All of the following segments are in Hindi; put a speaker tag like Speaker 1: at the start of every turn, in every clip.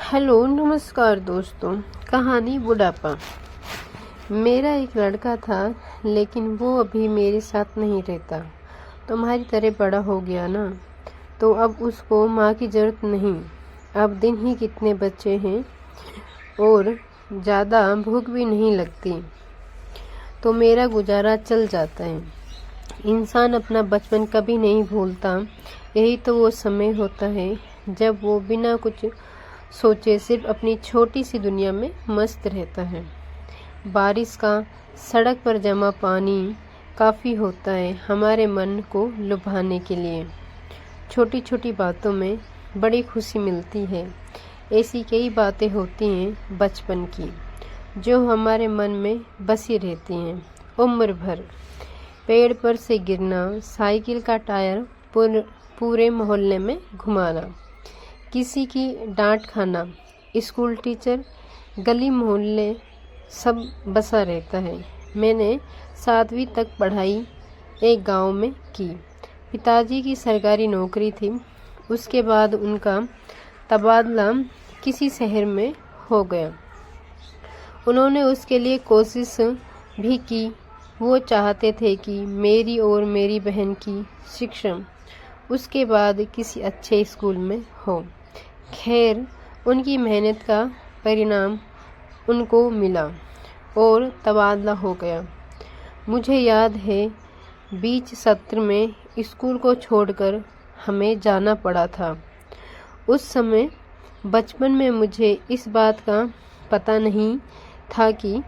Speaker 1: हेलो नमस्कार दोस्तों। कहानी बुढ़ापा। मेरा एक लड़का था, लेकिन वो अभी मेरे साथ नहीं रहता। तुम्हारी तरह बड़ा हो गया ना, तो अब उसको माँ की ज़रूरत नहीं। अब दिन ही कितने बच्चे हैं और ज़्यादा भूख भी नहीं लगती, तो मेरा गुजारा चल जाता है। इंसान अपना बचपन कभी नहीं भूलता। यही तो वो समय होता है जब वो बिना कुछ सोचे सिर्फ अपनी छोटी सी दुनिया में मस्त रहता है। बारिश का सड़क पर जमा पानी काफ़ी होता है हमारे मन को लुभाने के लिए। छोटी छोटी बातों में बड़ी खुशी मिलती है। ऐसी कई बातें होती हैं बचपन की, जो हमारे मन में बसी रहती हैं उम्र भर। पेड़ पर से गिरना, साइकिल का टायर पूरे मोहल्ले में घुमाना, किसी की डांट खाना, स्कूल टीचर, गली मोहल्ले सब बसा रहता है। मैंने 7वीं तक पढ़ाई एक गांव में की। पिताजी की सरकारी नौकरी थी। उसके बाद उनका तबादला किसी शहर में हो गया। उन्होंने उसके लिए कोशिश भी की। वो चाहते थे कि मेरी और मेरी बहन की शिक्षा उसके बाद किसी अच्छे स्कूल में हो। खैर, उनकी मेहनत का परिणाम उनको मिला और तबादला हो गया। मुझे याद है, बीच सत्र में स्कूल को छोड़कर हमें जाना पड़ा था। उस समय बचपन में मुझे इस बात का पता नहीं था कि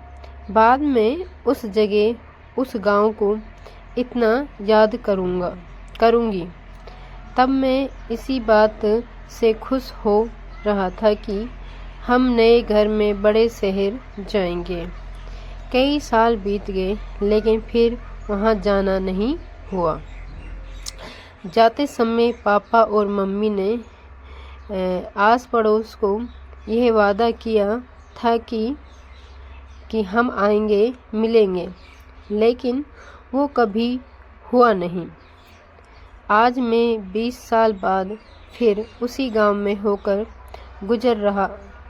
Speaker 1: बाद में उस जगह, उस गांव को इतना याद करूंगी। तब मैं इसी बात से खुश हो रहा था कि हम नए घर में बड़े शहर जाएंगे। कई साल बीत गए, लेकिन फिर वहां जाना नहीं हुआ। जाते समय पापा और मम्मी ने आस पड़ोस को यह वादा किया था कि हम आएंगे, मिलेंगे, लेकिन वो कभी हुआ नहीं। आज मैं 20 साल बाद फिर उसी गांव में होकर गुजर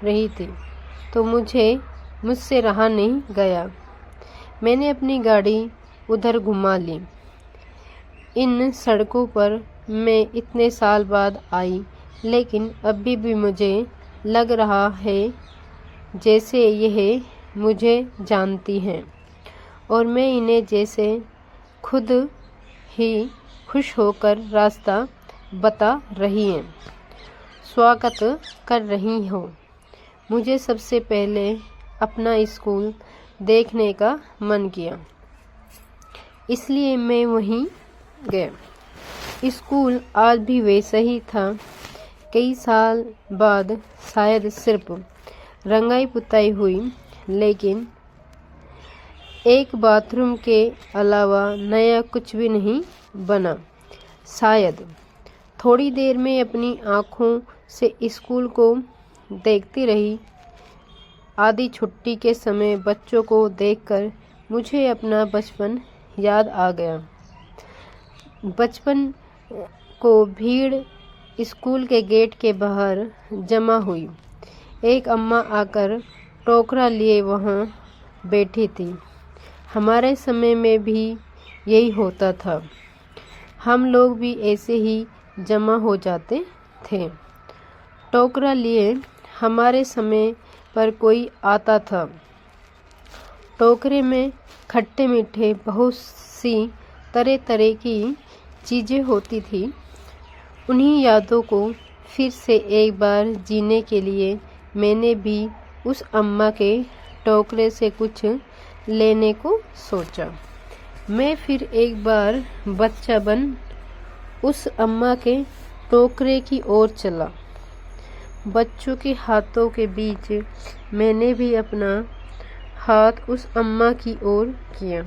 Speaker 1: रही थी, तो मुझसे रहा नहीं गया। मैंने अपनी गाड़ी उधर घुमा ली। इन सड़कों पर मैं इतने साल बाद आई, लेकिन अभी भी मुझे लग रहा है जैसे यह मुझे जानती हैं और मैं इन्हें जैसे खुद ही खुश होकर रास्ता बता रही हैं, स्वागत कर रही हो। मुझे सबसे पहले अपना स्कूल देखने का मन किया, इसलिए मैं वहीं गया। स्कूल आज भी वैसा ही था। कई साल बाद शायद सिर्फ रंगाई पुताई हुई, लेकिन एक बाथरूम के अलावा नया कुछ भी नहीं बना। शायद थोड़ी देर में अपनी आँखों से स्कूल को देखती रही। आधी छुट्टी के समय बच्चों को देखकर मुझे अपना बचपन याद आ गया। बचपन को भीड़ स्कूल के गेट के बाहर जमा हुई। एक अम्मा आकर टोकरा लिए वहाँ बैठी थी। हमारे समय में भी यही होता था। हम लोग भी ऐसे ही जमा हो जाते थे। टोकरा लिए हमारे समय पर कोई आता था। टोकरे में खट्टे मीठे बहुत सी तरह तरह की चीज़ें होती थी। उन्हीं यादों को फिर से एक बार जीने के लिए मैंने भी उस अम्मा के टोकरे से कुछ लेने को सोचा। मैं फिर एक बार बच्चा बन उस अम्मा के टोकरे की ओर चला। बच्चों के हाथों के बीच मैंने भी अपना हाथ उस अम्मा की ओर किया।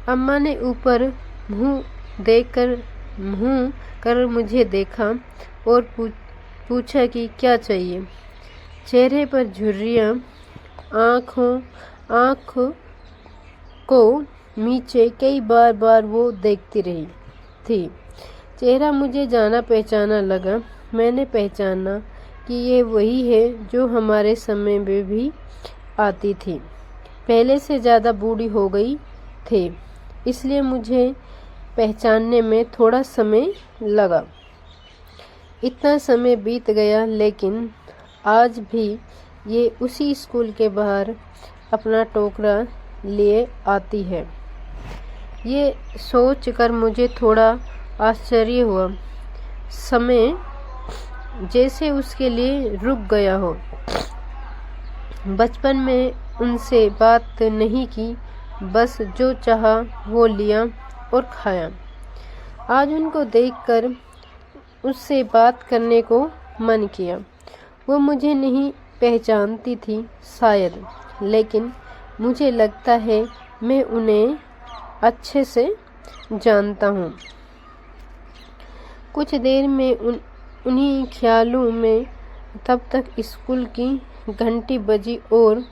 Speaker 1: अम्मा ने ऊपर मुंह कर मुझे देखा और पूछा कि क्या चाहिए। चेहरे पर झुर्रियाँ, आँख को नीचे कई बार वो देखती रही थी। चेहरा मुझे जाना पहचाना लगा। मैंने पहचाना कि ये वही है जो हमारे समय में भी आती थी, पहले से ज़्यादा बूढ़ी हो गई थी, इसलिए मुझे पहचानने में थोड़ा समय लगा। इतना समय बीत गया, लेकिन आज भी ये उसी स्कूल के बाहर अपना टोकरा लिए आती है। ये सोच कर मुझे थोड़ा आश्चर्य हुआ, समय जैसे उसके लिए रुक गया हो। बचपन में उनसे बात नहीं की, बस जो चाहा वो लिया और खाया। आज उनको देखकर उससे बात करने को मन किया। वो मुझे नहीं पहचानती थी शायद, लेकिन मुझे लगता है मैं उन्हें अच्छे से जानता हूँ। कुछ देर में उन्हीं ख्यालों में तब तक स्कूल की घंटी बजी और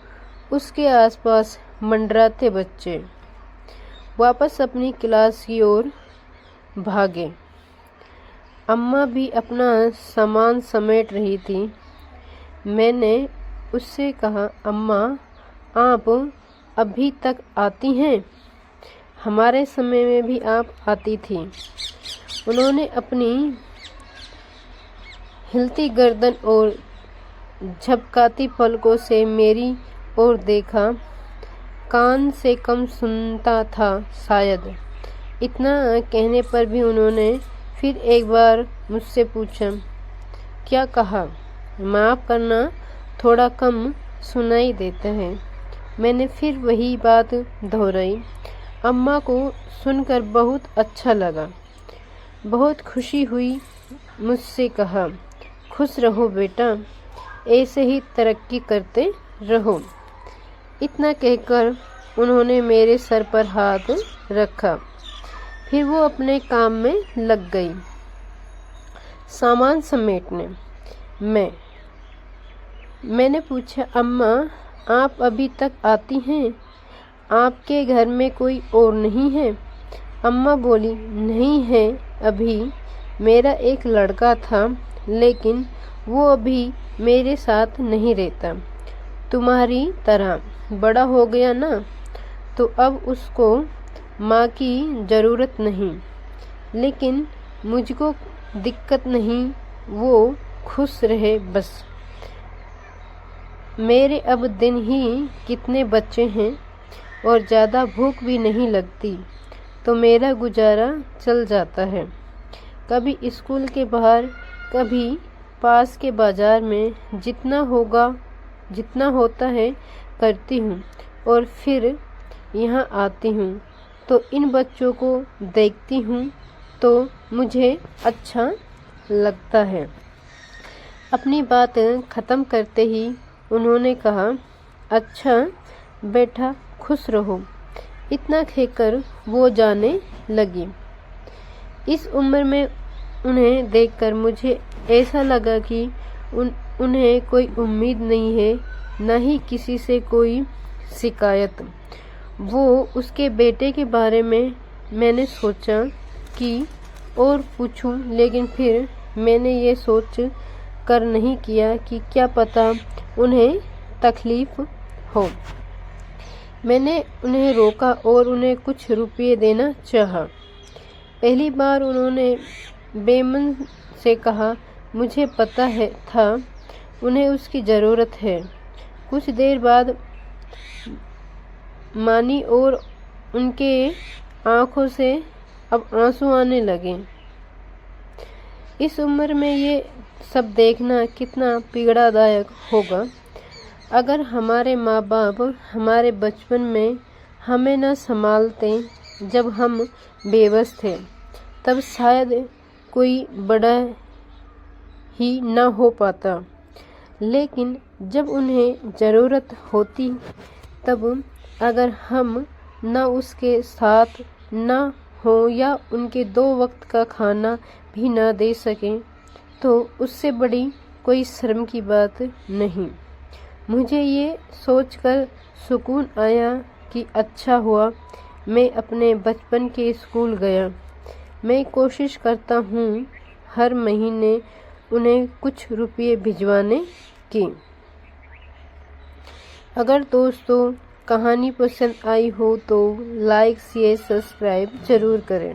Speaker 1: उसके आसपास मंडराते बच्चे वापस अपनी क्लास की ओर भागे। अम्मा भी अपना सामान समेट रही थी। मैंने उससे कहा, अम्मा, आप अभी तक आती हैं? हमारे समय में भी आप आती थी। उन्होंने अपनी हिलती गर्दन और झपकाती पलकों से मेरी ओर देखा। कान से कम सुनता था शायद। इतना कहने पर भी उन्होंने फिर एक बार मुझसे पूछा, क्या कहा? माफ़ करना, थोड़ा कम सुनाई देता है। मैंने फिर वही बात दोहराई। अम्मा को सुनकर बहुत अच्छा लगा, बहुत खुशी हुई। मुझसे कहा, खुश रहो बेटा, ऐसे ही तरक्की करते रहो। इतना कहकर उन्होंने मेरे सर पर हाथ रखा। फिर वो अपने काम में लग गई, सामान समेटने। मैंने पूछा, अम्मा, आप अभी तक आती हैं? आपके घर में कोई और नहीं है? अम्मा बोली, नहीं है अभी। मेरा एक लड़का था, लेकिन वो अभी मेरे साथ नहीं रहता। तुम्हारी तरह बड़ा हो गया ना, तो अब उसको माँ की ज़रूरत नहीं। लेकिन मुझको दिक्कत नहीं, वो खुश रहे बस। मेरे अब दिन ही कितने बच्चे हैं और ज़्यादा भूख भी नहीं लगती, तो मेरा गुजारा चल जाता है। कभी स्कूल के बाहर, कभी पास के बाज़ार में, जितना होता है करती हूँ, और फिर यहाँ आती हूँ तो इन बच्चों को देखती हूँ तो मुझे अच्छा लगता है। अपनी बात ख़त्म करते ही उन्होंने कहा, अच्छा बेटा, खुश रहो। इतना कहकर वो जाने लगी। इस उम्र में उन्हें देखकर मुझे ऐसा लगा कि उन्हें कोई उम्मीद नहीं है, न ही किसी से कोई शिकायत। वो उसके बेटे के बारे में मैंने सोचा कि और पूछूं, लेकिन फिर मैंने ये सोच कर नहीं किया कि क्या पता उन्हें तकलीफ हो। मैंने उन्हें रोका और उन्हें कुछ रुपये देना चाहा। पहली बार उन्होंने बेमन से कहा, मुझे पता था उन्हें उसकी ज़रूरत है। कुछ देर बाद मानी और उनके आँखों से अब आंसू आने लगे। इस उम्र में ये सब देखना कितना पीड़ादायक होगा। अगर हमारे माँ बाप हमारे बचपन में हमें न संभालते जब हम बेबस थे, तब शायद कोई बड़ा ही न हो पाता। लेकिन जब उन्हें ज़रूरत होती, तब अगर हम न उसके साथ न हो या उनके 2 वक्त का खाना भी न दे सकें, तो उससे बड़ी कोई शर्म की बात नहीं। मुझे ये सोचकर सुकून आया कि अच्छा हुआ मैं अपने बचपन के स्कूल गया। मैं कोशिश करता हूँ हर महीने उन्हें कुछ रुपये भिजवाने की। अगर दोस्तों कहानी पसंद आई हो तो लाइक शेयर सब्सक्राइब जरूर करें।